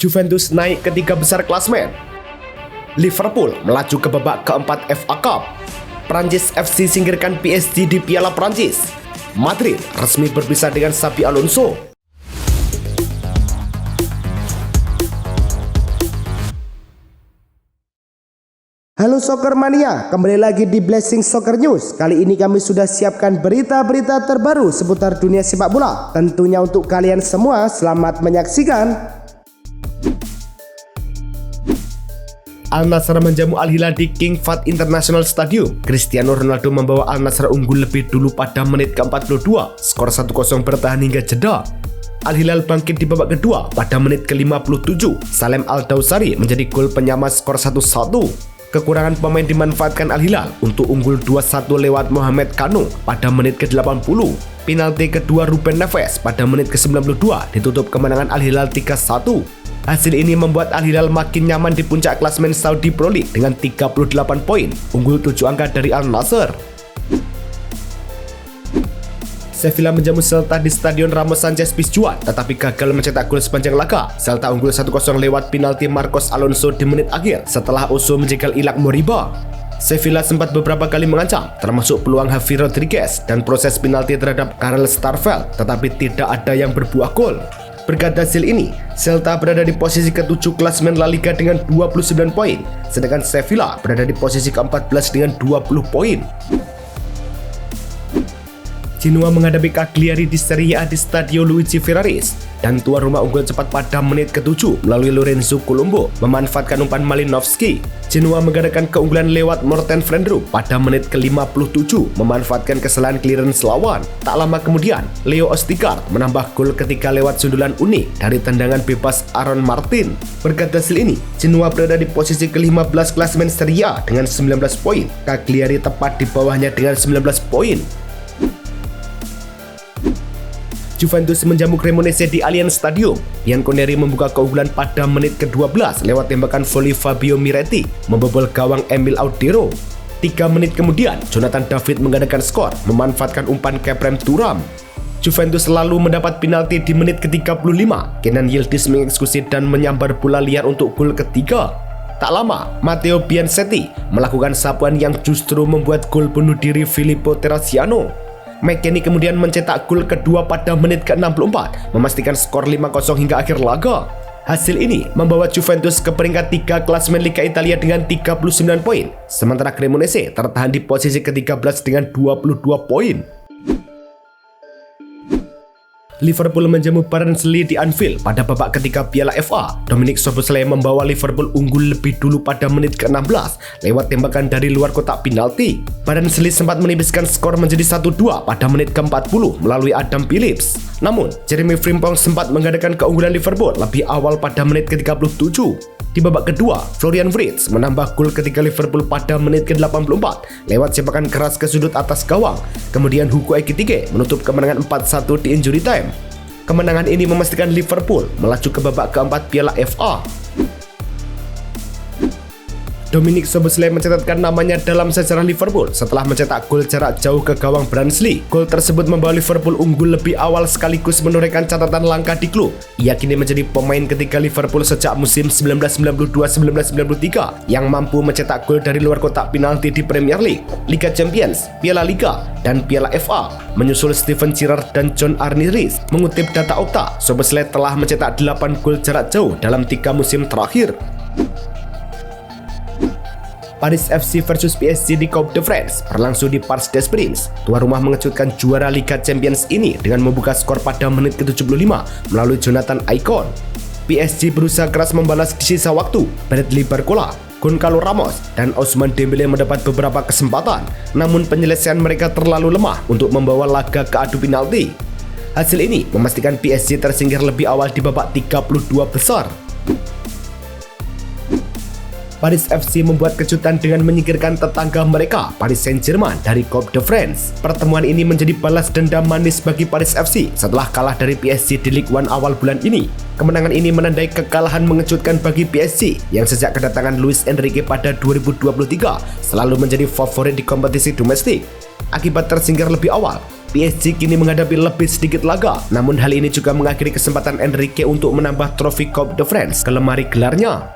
Juventus naik ke 3 besar klasemen. Liverpool melaju ke babak keempat FA Cup. Prancis FC singkirkan PSG di Piala Prancis. Madrid resmi berpisah dengan Xabi Alonso. Halo Soccer Mania, kembali lagi di Blessing Soccer News. Kali ini kami sudah siapkan berita-berita terbaru seputar dunia sepak bola. Tentunya untuk kalian semua, selamat menyaksikan. Al Nassr menjamu Al Hilal di King Fahd International Stadium. Cristiano Ronaldo membawa Al Nassr unggul lebih dulu pada menit ke-42. Skor 1-0 bertahan hingga jeda. Al Hilal bangkit di babak kedua pada menit ke-57. Salem Al Dawsari menjadi gol penyama skor 1-1. Kekurangan pemain dimanfaatkan Al Hilal untuk unggul 2-1 lewat Mohamed Kanu pada menit ke-80. Penalti kedua Ruben Neves pada menit ke-92 ditutup kemenangan Al Hilal 3-1. Hasil ini membuat Al Hilal makin nyaman di puncak klasemen Saudi Pro League dengan 38 poin, unggul 7 angka dari Al Nassr. Sevilla menjamu Celta di Stadion Ramos Sanchez Pizjuan tetapi gagal mencetak gol sepanjang laga. Celta unggul 1-0 lewat penalti Marcos Alonso di menit akhir setelah Oso menjegal Ilak Moriba. Sevilla sempat beberapa kali mengancam, termasuk peluang Javi Rodriguez dan proses penalti terhadap Karel Starfelt, tetapi tidak ada yang berbuah gol. Berkat hasil ini, Celta berada di posisi ke-7 klasemen La Liga dengan 29 poin, sedangkan Sevilla berada di posisi ke-14 dengan 20 poin. Genoa menghadapi Cagliari di Serie A di Stadio Luigi Ferraris, dan tuan rumah unggul cepat pada menit ke-7 melalui Lorenzo Colombo memanfaatkan umpan Malinowski. Genoa mengadakan keunggulan lewat Morten Frendrup pada menit ke-57 memanfaatkan kesalahan clearance lawan. Tak lama kemudian, Leo Ostigard menambah gol ketika lewat sundulan unik dari tendangan bebas Aaron Martin. Berkat hasil ini, Genoa berada di posisi ke-15 klasemen Serie A dengan 19 poin. Cagliari tepat di bawahnya dengan 19 poin. Juventus menjamu Cremonese di Allianz Stadium. Bianconeri membuka keunggulan pada menit ke-12 lewat tembakan voli Fabio Miretti membobol gawang Emil Audero. 3 menit kemudian, Jonathan David menggandakan skor memanfaatkan umpan Keprem Thuram. Juventus lalu mendapat penalti di menit ke-35. Kenan Yildiz mengeksekusi dan menyambar bola liar untuk gol ketiga. Tak lama, Matteo Bianchetti melakukan sapuan yang justru membuat gol bunuh diri Filippo Terracciano. McKennie kemudian mencetak gol kedua pada menit ke-64, memastikan skor 5-0 hingga akhir laga. Hasil ini membawa Juventus ke peringkat 3 klasemen Liga Italia dengan 39 poin, sementara Cremonese tertahan di posisi ke-13 dengan 22 poin. Liverpool menjamu Barnsley di Anfield pada babak ketiga Piala FA. Dominic Szoboszlai membawa Liverpool unggul lebih dulu pada menit ke-16 lewat tembakan dari luar kotak penalti. Barnsley sempat menipiskan skor menjadi 1-2 pada menit ke-40 melalui Adam Phillips. Namun, Jeremy Frimpong sempat mengadakan keunggulan Liverpool lebih awal pada menit ke-37. Di babak kedua, Florian Wirtz menambah gol ketika Liverpool pada menit ke-84 lewat sepakan keras ke sudut atas gawang. Kemudian Hugo Ekitike menutup kemenangan 4-1 di injury time. Kemenangan ini memastikan Liverpool melaju ke babak keempat Piala FA. Dominic Szoboszlai mencatatkan namanya dalam sejarah Liverpool setelah mencetak gol jarak jauh ke gawang Barnsley. Gol tersebut membawa Liverpool unggul lebih awal sekaligus menorehkan catatan langka di klub. Ia kini menjadi pemain ketiga Liverpool sejak musim 1992-1993 yang mampu mencetak gol dari luar kotak penalti di Premier League, Liga Champions, Piala Liga, dan Piala FA. Menyusul Steven Gerrard dan John Arne Riis. Mengutip data Opta, Szoboszlai telah mencetak 8 gol jarak jauh dalam 3 musim terakhir. Paris FC versus PSG di Coupe de France berlangsung di Parc des Princes. Tuan rumah mengejutkan juara Liga Champions ini dengan membuka skor pada menit ke-75 melalui Jonathan Aikoon. PSG berusaha keras membalas di sisa waktu. Bradley Barcola, Goncalo Ramos, dan Ousmane Dembélé mendapat beberapa kesempatan, namun penyelesaian mereka terlalu lemah untuk membawa laga ke adu penalti. Hasil ini memastikan PSG tersingkir lebih awal di babak 32 besar. Paris FC membuat kejutan dengan menyingkirkan tetangga mereka, Paris Saint-Germain, dari Coupe de France. Pertemuan ini menjadi balas dendam manis bagi Paris FC setelah kalah dari PSG di Ligue 1 awal bulan ini. Kemenangan ini menandai kekalahan mengejutkan bagi PSG yang sejak kedatangan Luis Enrique pada 2023 selalu menjadi favorit di kompetisi domestik. Akibat tersingkir lebih awal, PSG kini menghadapi lebih sedikit laga, namun hal ini juga mengakhiri kesempatan Enrique untuk menambah trofi Coupe de France ke lemari gelarnya.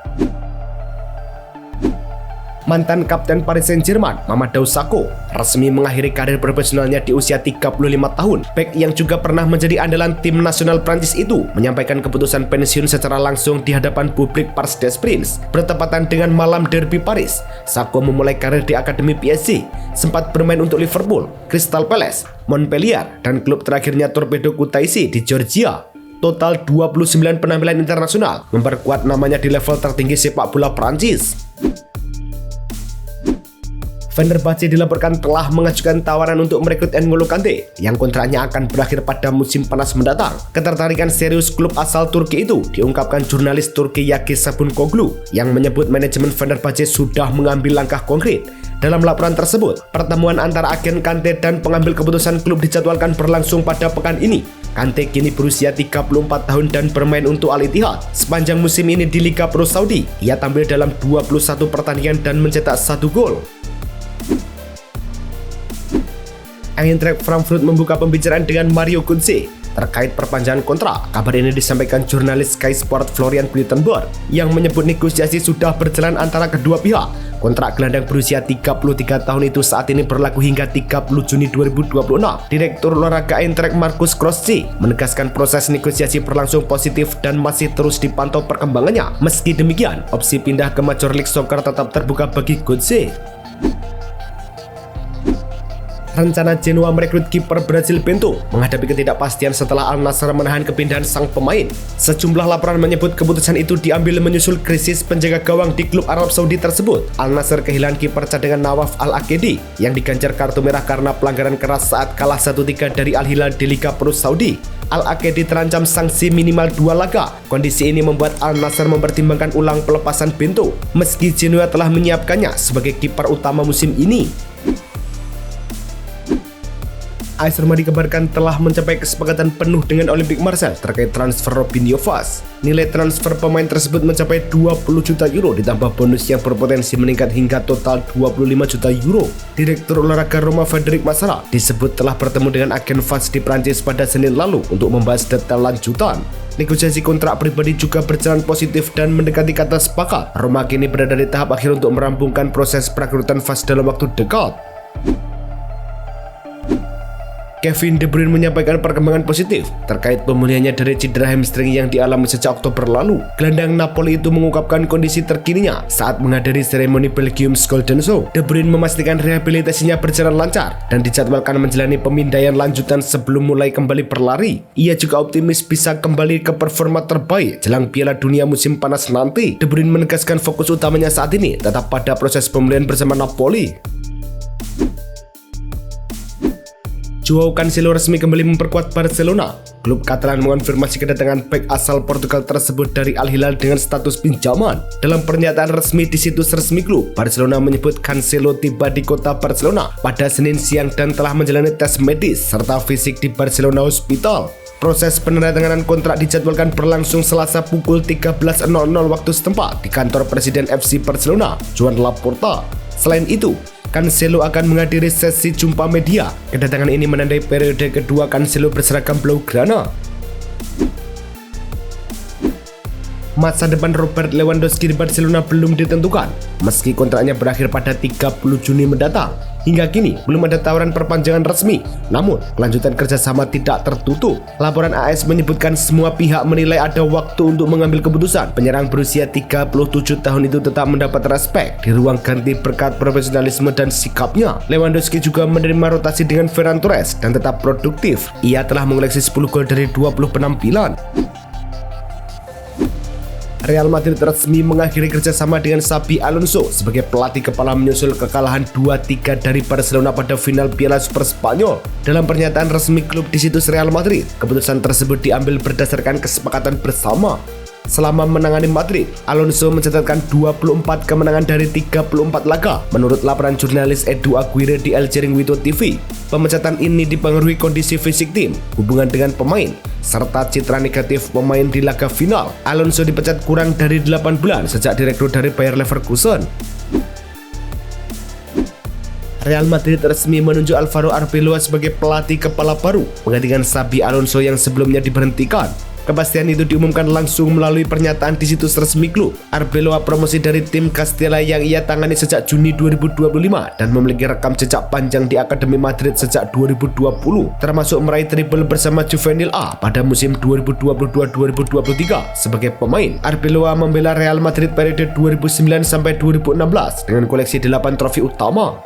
Mantan kapten Paris Saint-Germain, Mamadou Sakho, resmi mengakhiri karir profesionalnya di usia 35 tahun. Bek yang juga pernah menjadi andalan tim nasional Prancis itu menyampaikan keputusan pensiun secara langsung di hadapan publik Parc des Princes. Bertepatan dengan malam derby Paris, Sakho memulai karir di Akademi PSG, sempat bermain untuk Liverpool, Crystal Palace, Montpellier, dan klub terakhirnya Torpedo Kutaisi di Georgia. Total 29 penampilan internasional memperkuat namanya di level tertinggi sepak bola Prancis. Fenerbahce dilaporkan telah mengajukan tawaran untuk merekrut N'Golo Kante yang kontraknya akan berakhir pada musim panas mendatang. Ketertarikan serius klub asal Turki itu diungkapkan jurnalis Turki Yakis Sabunkoglu yang menyebut manajemen Fenerbahce sudah mengambil langkah konkret. Dalam laporan tersebut, pertemuan antara agen Kante dan pengambil keputusan klub dijadwalkan berlangsung pada pekan ini. Kante kini berusia 34 tahun dan bermain untuk Al Ittihad. Sepanjang musim ini di Liga Pro Saudi, ia tampil dalam 21 pertandingan dan mencetak 1 gol. Eintracht Frankfurt membuka pembicaraan dengan Mario Götze terkait perpanjangan kontrak. Kabar ini disampaikan jurnalis Sky Sport Florian Plettenberg yang menyebut negosiasi sudah berjalan antara kedua pihak. Kontrak gelandang berusia 33 tahun itu saat ini berlaku hingga 30 Juni 2026. Direktur olahraga Eintracht Markus Kruse menegaskan proses negosiasi berlangsung positif dan masih terus dipantau perkembangannya. Meski demikian, opsi pindah ke Major League Soccer tetap terbuka bagi Götze. Rencana Genoa merekrut kiper Brasil Bento menghadapi ketidakpastian setelah Al Nassr menahan kepindahan sang pemain. Sejumlah laporan menyebut keputusan itu diambil menyusul krisis penjaga gawang di klub Arab Saudi tersebut. Al Nassr kehilangan kiper cadangan Nawaf Al-Aqedi yang diganjar kartu merah karena pelanggaran keras saat kalah 1-3 dari Al Hilal di Liga Pro Saudi. Al-Aqedi terancam sanksi minimal 2 laga. Kondisi ini membuat Al Nassr mempertimbangkan ulang pelepasan Bento meski Genoa telah menyiapkannya sebagai kiper utama musim ini. AS Roma dikabarkan telah mencapai kesepakatan penuh dengan Olympique Marseille terkait transfer Robinho Vaz. Nilai transfer pemain tersebut mencapai 20 juta euro ditambah bonus yang berpotensi meningkat hingga total 25 juta euro. Direktur olahraga Roma Frederic Massara disebut telah bertemu dengan agen Vaz di Prancis pada Senin lalu untuk membahas detail lanjutan. Negosiasi kontrak pribadi juga berjalan positif dan mendekati kata sepakat. Roma kini berada di tahap akhir untuk merampungkan proses perekrutan Vaz dalam waktu dekat. Kevin De Bruyne menyampaikan perkembangan positif terkait pemulihannya dari cedera hamstring yang dialami sejak Oktober lalu. Gelandang Napoli itu mengungkapkan kondisi terkininya saat menghadiri seremoni Belgium's Golden Show. De Bruyne memastikan rehabilitasinya berjalan lancar dan dijadwalkan menjalani pemindaian lanjutan sebelum mulai kembali berlari. Ia juga optimis bisa kembali ke performa terbaik jelang Piala Dunia musim panas nanti. De Bruyne menegaskan fokus utamanya saat ini tetap pada proses pemulihan bersama Napoli. Joao Cancelo resmi kembali memperkuat Barcelona. Klub Catalan mengonfirmasi kedatangan bek asal Portugal tersebut dari Al Hilal dengan status pinjaman. Dalam pernyataan resmi di situs resmi klub, Barcelona menyebut Cancelo tiba di kota Barcelona pada Senin siang dan telah menjalani tes medis serta fisik di Barcelona Hospital. Proses penandatanganan kontrak dijadwalkan berlangsung Selasa pukul 13.00 waktu setempat di kantor Presiden FC Barcelona, Joan Laporta. Selain itu, Cancelo akan menghadiri sesi jumpa media. Kedatangan ini menandai periode kedua Cancelo berseragam Blaugrana. Masa depan Robert Lewandowski di Barcelona belum ditentukan meski kontraknya berakhir pada 30 Juni mendatang. Hingga kini belum ada tawaran perpanjangan resmi, namun kelanjutan kerjasama tidak tertutup. Laporan AS menyebutkan semua pihak menilai ada waktu untuk mengambil keputusan. Penyerang berusia 37 tahun itu tetap mendapat respek di ruang ganti berkat profesionalisme dan sikapnya. Lewandowski juga menerima rotasi dengan Ferran Torres dan tetap produktif. Ia telah mengoleksi 10 gol dari 20 penampilan. Real Madrid resmi mengakhiri kerjasama dengan Xabi Alonso sebagai pelatih kepala menyusul kekalahan 2-3 dari Barcelona pada final Piala Super Spanyol. Dalam pernyataan resmi klub di situs Real Madrid, keputusan tersebut diambil berdasarkan kesepakatan bersama. Selama menangani Madrid, Alonso mencatatkan 24 kemenangan dari 34 laga. Menurut laporan jurnalis Edu Aguirre di El Chiringuito TV, pemecatan ini dipengaruhi kondisi fisik tim, hubungan dengan pemain, serta citra negatif pemain di laga final. Alonso dipecat kurang dari 8 bulan sejak direkrut dari Bayer Leverkusen. Real Madrid resmi menunjuk Alvaro Arbeloa sebagai pelatih kepala baru, menggantikan Xabi Alonso yang sebelumnya diberhentikan. Kepastian itu diumumkan langsung melalui pernyataan di situs resmi klub. Arbeloa promosi dari tim Castilla yang ia tangani sejak Juni 2025 dan memiliki rekam jejak panjang di Akademi Madrid sejak 2020, termasuk meraih treble bersama Juvenil A pada musim 2022-2023 sebagai pemain. Arbeloa membela Real Madrid periode 2009 sampai 2016 dengan koleksi 8 trofi utama.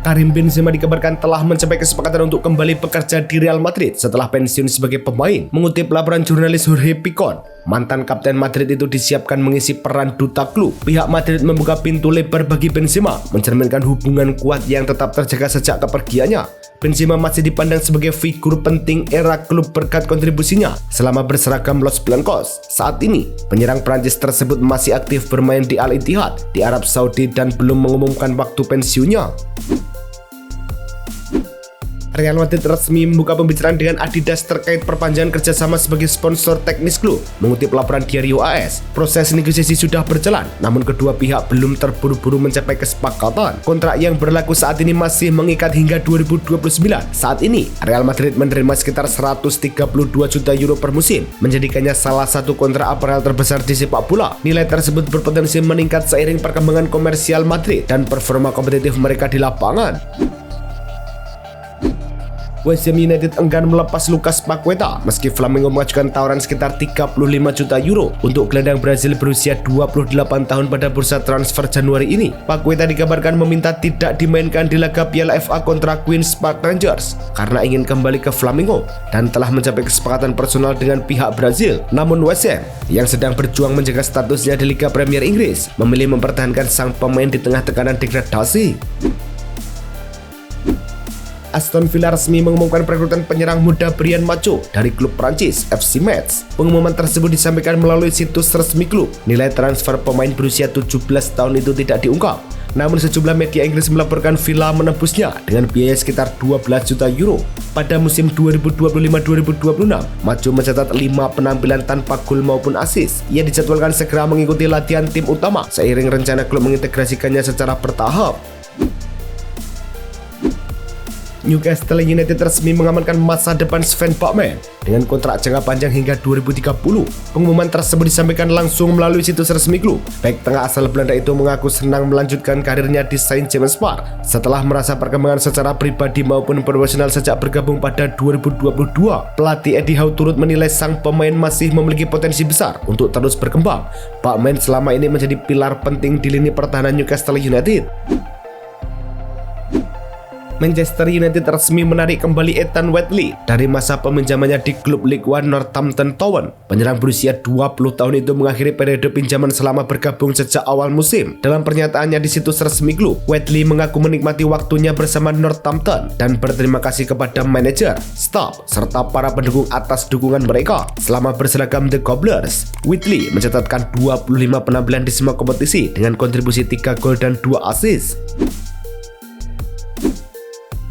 Karim Benzema dikabarkan telah mencapai kesepakatan untuk kembali bekerja di Real Madrid setelah pensiun sebagai pemain. Mengutip laporan jurnalis Jorge Picon, mantan kapten Madrid itu disiapkan mengisi peran duta klub. Pihak Madrid membuka pintu lebar bagi Benzema, mencerminkan hubungan kuat yang tetap terjaga sejak kepergiannya. Benzema masih dipandang sebagai figur penting era klub berkat kontribusinya selama berseragam Los Blancos. Saat ini, penyerang Prancis tersebut masih aktif bermain di Al Ittihad di Arab Saudi dan belum mengumumkan waktu pensiunnya. Real Madrid resmi membuka pembicaraan dengan Adidas terkait perpanjangan kerjasama sebagai sponsor teknis klub. Mengutip laporan Diario AS, proses negosiasi sudah berjalan, namun kedua pihak belum terburu-buru mencapai kesepakatan. Kontrak yang berlaku saat ini masih mengikat hingga 2029. Saat ini, Real Madrid menerima sekitar 132 juta euro per musim, menjadikannya salah satu kontrak aparel terbesar di sepak bola. Nilai tersebut berpotensi meningkat seiring perkembangan komersial Madrid dan performa kompetitif mereka di lapangan. West Ham United enggan melepas Lucas Paqueta meski Flamengo mengajukan tawaran sekitar 35 juta euro untuk gelandang Brazil berusia 28 tahun pada bursa transfer Januari ini. Paqueta dikabarkan meminta tidak dimainkan di laga Piala FA kontra Queen's Park Rangers karena ingin kembali ke Flamengo dan telah mencapai kesepakatan personal dengan pihak Brazil. Namun West Ham yang sedang berjuang menjaga statusnya di Liga Premier Inggris memilih mempertahankan sang pemain di tengah tekanan degradasi. Aston Villa resmi mengumumkan perekrutan penyerang muda Bryan Macho dari klub Prancis FC Metz. Pengumuman tersebut disampaikan melalui situs resmi klub. Nilai transfer pemain berusia 17 tahun itu tidak diungkap. Namun sejumlah media Inggris melaporkan Villa menebusnya dengan biaya sekitar 12 juta euro. Pada musim 2025-2026, Macho mencatat 5 penampilan tanpa gol maupun assist. Ia dijadwalkan segera mengikuti latihan tim utama seiring rencana klub mengintegrasikannya secara bertahap. Newcastle United resmi mengamankan masa depan Sven Botman dengan kontrak jangka panjang hingga 2030. Pengumuman tersebut disampaikan langsung melalui situs resmi klub. Bek tengah asal Belanda itu mengaku senang melanjutkan karirnya di Saint James Park setelah merasa perkembangan secara pribadi maupun profesional sejak bergabung pada 2022. Pelatih Eddie Howe turut menilai sang pemain masih memiliki potensi besar untuk terus berkembang. Botman selama ini menjadi pilar penting di lini pertahanan Newcastle United. Manchester United resmi menarik kembali Ethan Whitley dari masa peminjamannya di klub League One Northampton Town. Penyerang berusia 20 tahun itu mengakhiri periode pinjaman selama bergabung sejak awal musim. Dalam pernyataannya di situs resmi klub, Whitley mengaku menikmati waktunya bersama Northampton dan berterima kasih kepada manajer, staf, serta para pendukung atas dukungan mereka selama berseragam The Cobblers. Whitley mencatatkan 25 penampilan di semua kompetisi dengan kontribusi 3 gol dan 2 assist.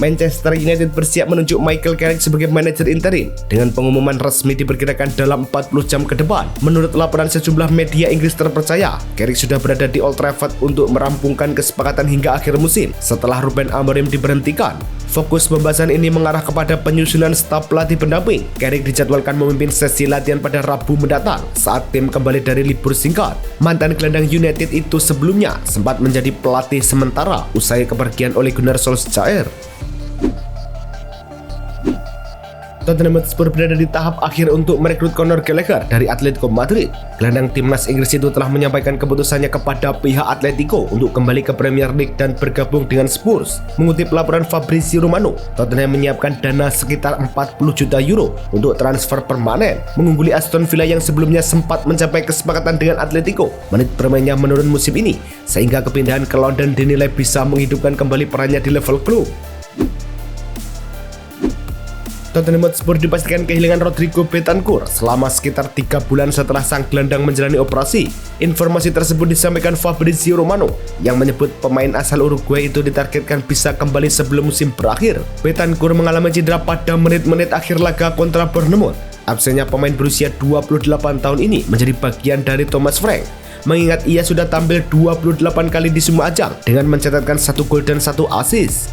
Manchester United bersiap menunjuk Michael Carrick sebagai manajer interim dengan pengumuman resmi diperkirakan dalam 40 jam ke depan. Menurut laporan sejumlah media Inggris terpercaya, Carrick sudah berada di Old Trafford untuk merampungkan kesepakatan hingga akhir musim setelah Ruben Amorim diberhentikan. Fokus pembahasan ini mengarah kepada penyusunan staf pelatih pendamping. Carrick dijadwalkan memimpin sesi latihan pada Rabu mendatang saat tim kembali dari libur singkat. Mantan gelandang United itu sebelumnya sempat menjadi pelatih sementara usai kepergian Ole Gunnar Solskjaer. Tottenham Hotspur berada di tahap akhir untuk merekrut Conor Gallagher dari Atletico Madrid. Gelandang timnas Inggris itu telah menyampaikan keputusannya kepada pihak Atletico untuk kembali ke Premier League dan bergabung dengan Spurs. Mengutip laporan Fabrizio Romano, Tottenham menyiapkan dana sekitar 40 juta euro untuk transfer permanen, mengungguli Aston Villa yang sebelumnya sempat mencapai kesepakatan dengan Atletico. Menit bermainnya menurun musim ini, sehingga kepindahan ke London dinilai bisa menghidupkan kembali perannya di level klub. Tottenham Hotspur dipastikan kehilangan Rodrigo Betancourt selama sekitar 3 bulan setelah sang gelandang menjalani operasi. Informasi tersebut disampaikan Fabrizio Romano yang menyebut pemain asal Uruguay itu ditargetkan bisa kembali sebelum musim berakhir. Betancourt mengalami cedera pada menit-menit akhir laga kontra Bournemouth Absennya pemain berusia 28 tahun ini menjadi bagian dari Thomas Frank, mengingat ia sudah tampil 28 kali di semua ajang dengan mencatatkan 1 gol dan 1 assist.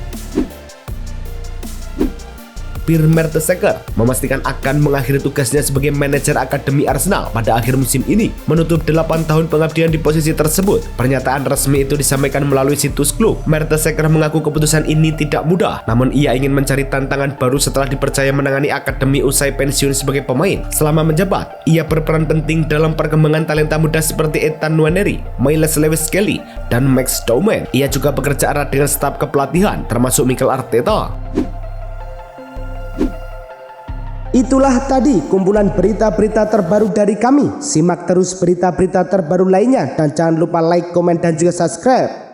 Per Mertesacker memastikan akan mengakhiri tugasnya sebagai manajer akademi Arsenal pada akhir musim ini, menutup 8 tahun pengabdian di posisi tersebut. Pernyataan resmi itu disampaikan melalui situs klub. Mertesacker mengaku keputusan ini tidak mudah, namun ia ingin mencari tantangan baru setelah dipercaya menangani akademi usai pensiun sebagai pemain. Selama menjabat, ia berperan penting dalam perkembangan talenta muda seperti Ethan Nwaneri, Miles Lewis-Kelly, dan Max Dowman. Ia juga bekerja erat dengan staf kepelatihan, termasuk Mikel Arteta. Itulah tadi kumpulan berita-berita terbaru dari kami. Simak terus berita-berita terbaru lainnya dan jangan lupa like, komen, dan juga subscribe.